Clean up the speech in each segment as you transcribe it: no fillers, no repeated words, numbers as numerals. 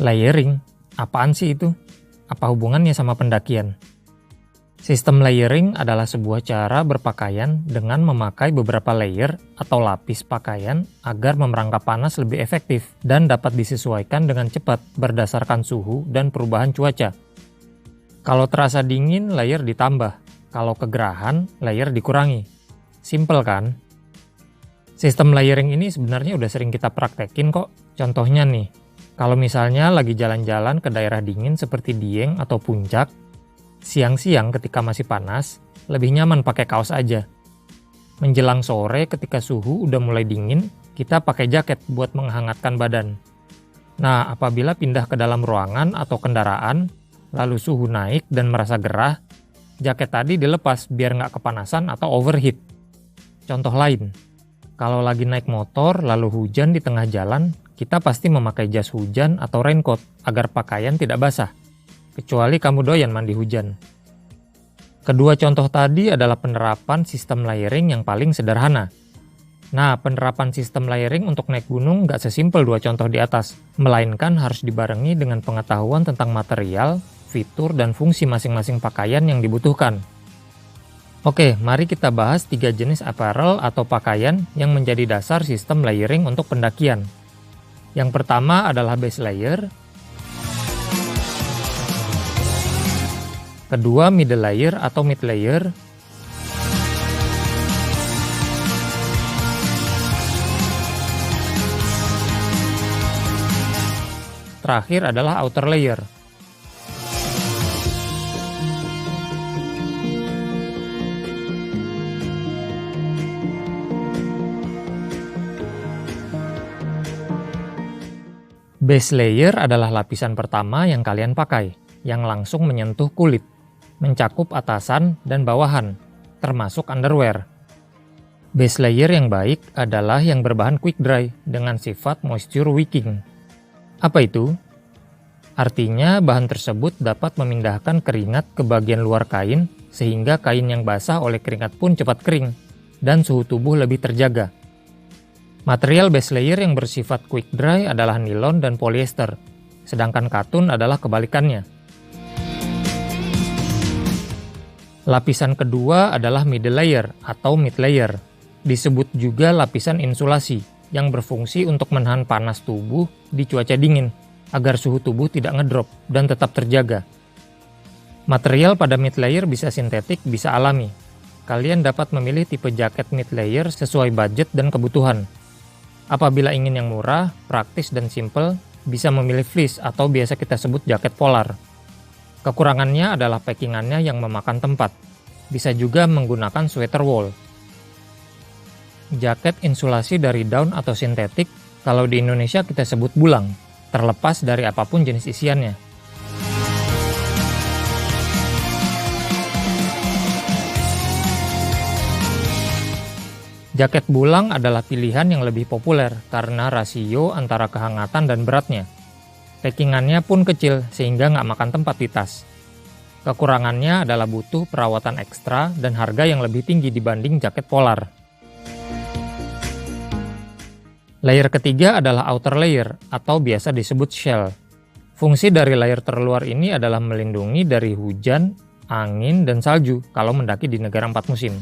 Layering, apaan sih itu? Apa hubungannya sama pendakian? Sistem layering adalah sebuah cara berpakaian dengan memakai beberapa layer atau lapis pakaian agar memerangkap panas lebih efektif dan dapat disesuaikan dengan cepat berdasarkan suhu dan perubahan cuaca. Kalau terasa dingin, layer ditambah. Kalau kegerahan, layer dikurangi. Simple kan? Sistem layering ini sebenarnya udah sering kita praktekin kok. Contohnya nih, kalau misalnya lagi jalan-jalan ke daerah dingin seperti Dieng atau Puncak, siang-siang ketika masih panas, lebih nyaman pakai kaos aja. Menjelang sore ketika suhu udah mulai dingin, kita pakai jaket buat menghangatkan badan. Nah, apabila pindah ke dalam ruangan atau kendaraan, lalu suhu naik dan merasa gerah, jaket tadi dilepas biar nggak kepanasan atau overheat. Contoh lain, kalau lagi naik motor lalu hujan di tengah jalan, kita pasti memakai jas hujan atau raincoat agar pakaian tidak basah. Kecuali kamu doyan mandi hujan. Kedua contoh tadi adalah penerapan sistem layering yang paling sederhana. Nah, penerapan sistem layering untuk naik gunung nggak sesimpel dua contoh di atas, melainkan harus dibarengi dengan pengetahuan tentang material, fitur, dan fungsi masing-masing pakaian yang dibutuhkan. Oke, mari kita bahas 3 jenis apparel atau pakaian yang menjadi dasar sistem layering untuk pendakian. Yang pertama adalah base layer, kedua middle layer atau mid layer, terakhir adalah outer layer. Base layer adalah lapisan pertama yang kalian pakai, yang langsung menyentuh kulit, mencakup atasan dan bawahan, termasuk underwear. Base layer yang baik adalah yang berbahan quick dry dengan sifat moisture wicking. Apa itu? Artinya bahan tersebut dapat memindahkan keringat ke bagian luar kain sehingga kain yang basah oleh keringat pun cepat kering dan suhu tubuh lebih terjaga. Material base layer yang bersifat quick dry adalah nilon dan polyester, sedangkan katun adalah kebalikannya. Lapisan kedua adalah middle layer atau mid layer, disebut juga lapisan insulasi yang berfungsi untuk menahan panas tubuh di cuaca dingin agar suhu tubuh tidak ngedrop dan tetap terjaga. Material pada mid layer bisa sintetik, bisa alami. Kalian dapat memilih tipe jaket mid layer sesuai budget dan kebutuhan. Apabila ingin yang murah, praktis, dan simple, bisa memilih fleece atau biasa kita sebut jaket polar. Kekurangannya adalah packingannya yang memakan tempat. Bisa juga menggunakan sweater wool. Jaket insulasi dari daun atau sintetik, kalau di Indonesia kita sebut bulang, terlepas dari apapun jenis isiannya. Jaket bulang adalah pilihan yang lebih populer karena rasio antara kehangatan dan beratnya. Packingannya pun kecil sehingga nggak makan tempat di tas. Kekurangannya adalah butuh perawatan ekstra dan harga yang lebih tinggi dibanding jaket polar. Layer ketiga adalah outer layer atau biasa disebut shell. Fungsi dari layer terluar ini adalah melindungi dari hujan, angin, dan salju kalau mendaki di negara 4 musim.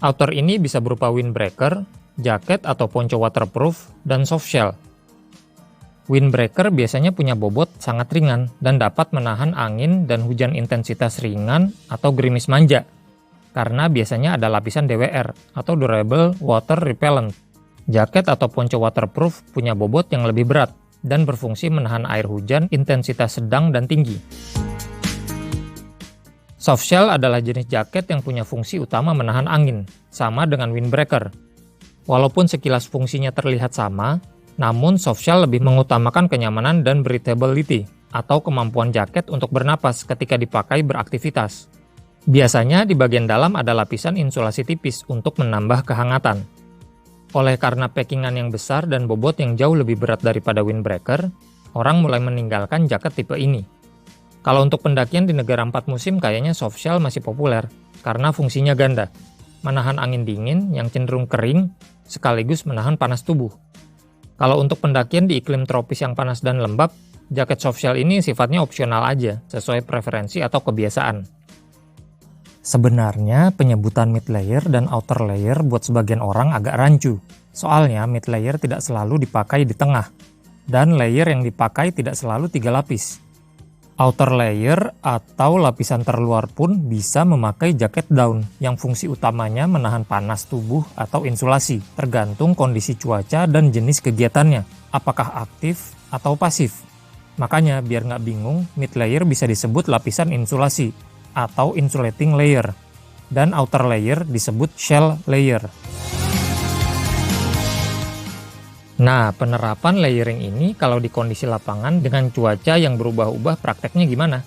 Outer ini bisa berupa windbreaker, jaket atau ponco waterproof, dan soft shell. Windbreaker biasanya punya bobot sangat ringan dan dapat menahan angin dan hujan intensitas ringan atau gerimis manja, karena biasanya ada lapisan DWR atau Durable Water Repellent. Jaket atau ponco waterproof punya bobot yang lebih berat dan berfungsi menahan air hujan intensitas sedang dan tinggi. Soft shell adalah jenis jaket yang punya fungsi utama menahan angin, sama dengan windbreaker. Walaupun sekilas fungsinya terlihat sama, namun soft shell lebih mengutamakan kenyamanan dan breathability, atau kemampuan jaket untuk bernapas ketika dipakai beraktivitas. Biasanya di bagian dalam ada lapisan insulasi tipis untuk menambah kehangatan. Oleh karena packingan yang besar dan bobot yang jauh lebih berat daripada windbreaker, orang mulai meninggalkan jaket tipe ini. Kalau untuk pendakian di negara 4 musim kayaknya soft shell masih populer, karena fungsinya ganda, menahan angin dingin yang cenderung kering, sekaligus menahan panas tubuh. Kalau untuk pendakian di iklim tropis yang panas dan lembab, jaket softshell ini sifatnya opsional aja, sesuai preferensi atau kebiasaan. Sebenarnya penyebutan mid layer dan outer layer buat sebagian orang agak rancu. Soalnya mid layer tidak selalu dipakai di tengah, dan layer yang dipakai tidak selalu 3 lapis. Outer layer atau lapisan terluar pun bisa memakai jaket down yang fungsi utamanya menahan panas tubuh atau insulasi, tergantung kondisi cuaca dan jenis kegiatannya, apakah aktif atau pasif. Makanya biar nggak bingung, mid layer bisa disebut lapisan insulasi atau insulating layer, dan outer layer disebut shell layer. Nah, penerapan layering ini kalau di kondisi lapangan dengan cuaca yang berubah-ubah prakteknya gimana?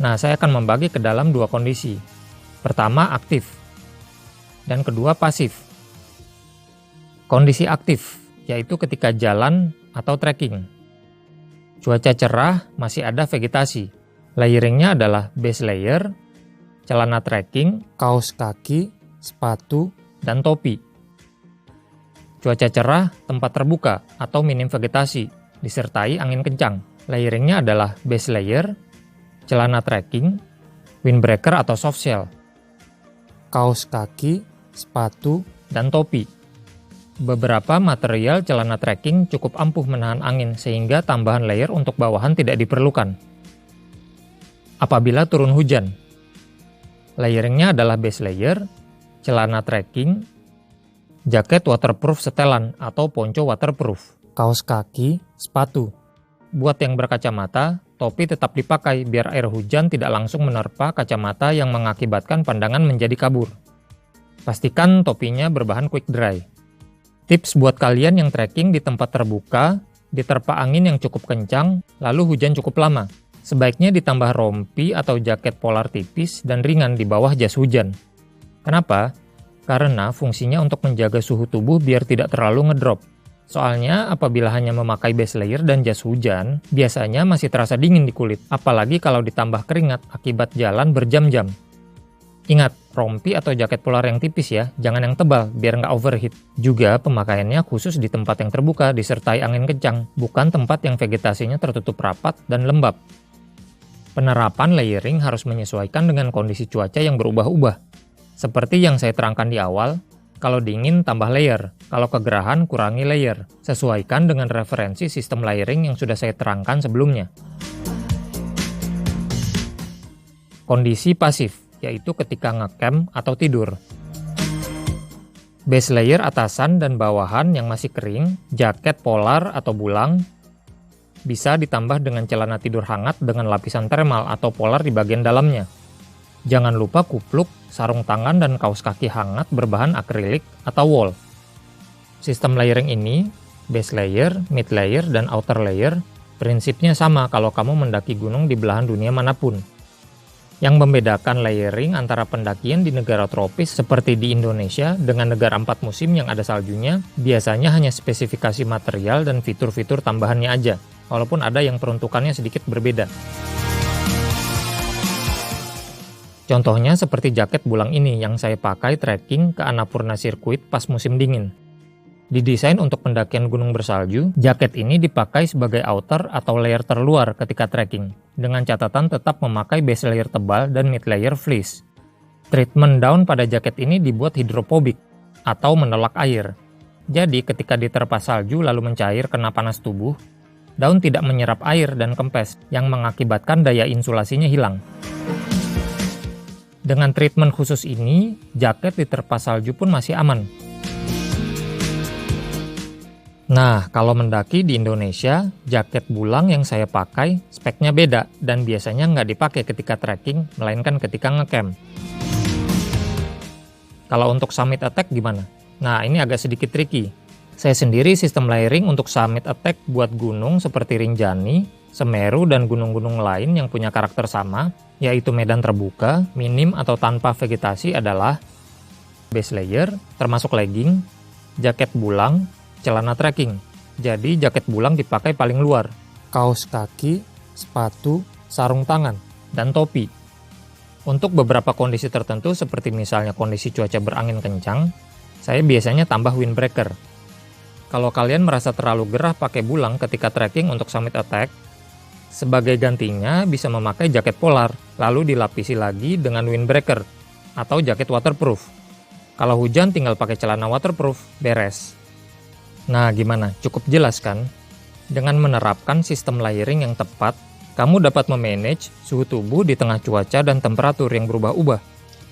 Nah, saya akan membagi ke dalam 2 kondisi. Pertama, aktif. Dan kedua, pasif. Kondisi aktif, yaitu ketika jalan atau trekking. Cuaca cerah, masih ada vegetasi. Layeringnya adalah base layer, celana trekking, kaos kaki, sepatu, dan topi. Cuaca cerah, tempat terbuka, atau minim vegetasi, disertai angin kencang. Layeringnya adalah base layer, celana trekking, windbreaker atau softshell, kaos kaki, sepatu, dan topi. Beberapa material celana trekking cukup ampuh menahan angin sehingga tambahan layer untuk bawahan tidak diperlukan. Apabila turun hujan, layeringnya adalah base layer, celana trekking, jaket waterproof setelan atau ponco waterproof, kaos kaki, sepatu. Buat yang berkacamata, topi tetap dipakai biar air hujan tidak langsung menerpa kacamata yang mengakibatkan pandangan menjadi kabur. Pastikan topinya berbahan quick dry. Tips buat kalian yang trekking di tempat terbuka, diterpa angin yang cukup kencang, lalu hujan cukup lama. Sebaiknya ditambah rompi atau jaket polar tipis dan ringan di bawah jas hujan. Kenapa? Karena fungsinya untuk menjaga suhu tubuh biar tidak terlalu ngedrop. Soalnya apabila hanya memakai base layer dan jas hujan, biasanya masih terasa dingin di kulit, apalagi kalau ditambah keringat akibat jalan berjam-jam. Ingat, rompi atau jaket polar yang tipis ya, jangan yang tebal biar nggak overheat. Juga pemakaiannya khusus di tempat yang terbuka disertai angin kencang, bukan tempat yang vegetasinya tertutup rapat dan lembab. Penerapan layering harus menyesuaikan dengan kondisi cuaca yang berubah-ubah. Seperti yang saya terangkan di awal, kalau dingin tambah layer, kalau kegerahan kurangi layer. Sesuaikan dengan referensi sistem layering yang sudah saya terangkan sebelumnya. Kondisi pasif, yaitu ketika ngecamp atau tidur. Base layer atasan dan bawahan yang masih kering, jaket polar atau bulang, bisa ditambah dengan celana tidur hangat dengan lapisan thermal atau polar di bagian dalamnya. Jangan lupa kupluk, sarung tangan, dan kaos kaki hangat berbahan akrilik atau wool. Sistem layering ini, base layer, mid layer, dan outer layer, prinsipnya sama kalau kamu mendaki gunung di belahan dunia manapun. Yang membedakan layering antara pendakian di negara tropis seperti di Indonesia dengan negara 4 musim yang ada saljunya, biasanya hanya spesifikasi material dan fitur-fitur tambahannya aja, walaupun ada yang peruntukannya sedikit berbeda. Contohnya seperti jaket bulang ini yang saya pakai trekking ke Annapurna Circuit pas musim dingin. Didesain untuk pendakian gunung bersalju, jaket ini dipakai sebagai outer atau layer terluar ketika trekking, dengan catatan tetap memakai base layer tebal dan mid layer fleece. Treatment daun pada jaket ini dibuat hidrophobic atau menolak air. Jadi ketika diterpa salju lalu mencair kena panas tubuh, daun tidak menyerap air dan kempes yang mengakibatkan daya insulasinya hilang. Dengan treatment khusus ini, jaket diterpa salju pun masih aman. Nah, kalau mendaki di Indonesia, jaket bulang yang saya pakai speknya beda dan biasanya nggak dipakai ketika trekking, melainkan ketika ngecamp. Kalau untuk Summit Attack gimana? Nah, ini agak sedikit tricky. Saya sendiri sistem layering untuk Summit Attack buat gunung seperti Rinjani, Semeru, dan gunung-gunung lain yang punya karakter sama, yaitu medan terbuka, minim atau tanpa vegetasi adalah base layer, termasuk legging, jaket bulang, celana trekking. Jadi jaket bulang dipakai paling luar, kaos kaki, sepatu, sarung tangan, dan topi. Untuk beberapa kondisi tertentu seperti misalnya kondisi cuaca berangin kencang, saya biasanya tambah windbreaker. Kalau kalian merasa terlalu gerah pakai bulang ketika trekking untuk summit attack, sebagai gantinya bisa memakai jaket polar, lalu dilapisi lagi dengan windbreaker atau jaket waterproof. Kalau hujan tinggal pakai celana waterproof, beres. Nah gimana, cukup jelas kan? Dengan menerapkan sistem layering yang tepat, kamu dapat memanage suhu tubuh di tengah cuaca dan temperatur yang berubah-ubah,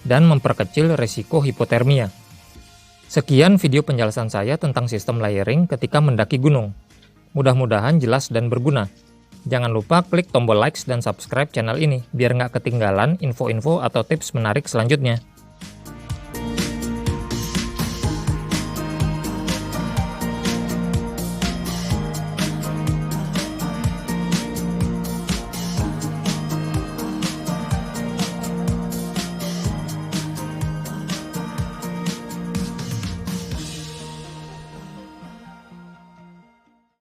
dan memperkecil resiko hipotermia. Sekian video penjelasan saya tentang sistem layering ketika mendaki gunung. Mudah-mudahan jelas dan berguna. Jangan lupa klik tombol likes dan subscribe channel ini, biar nggak ketinggalan info-info atau tips menarik selanjutnya.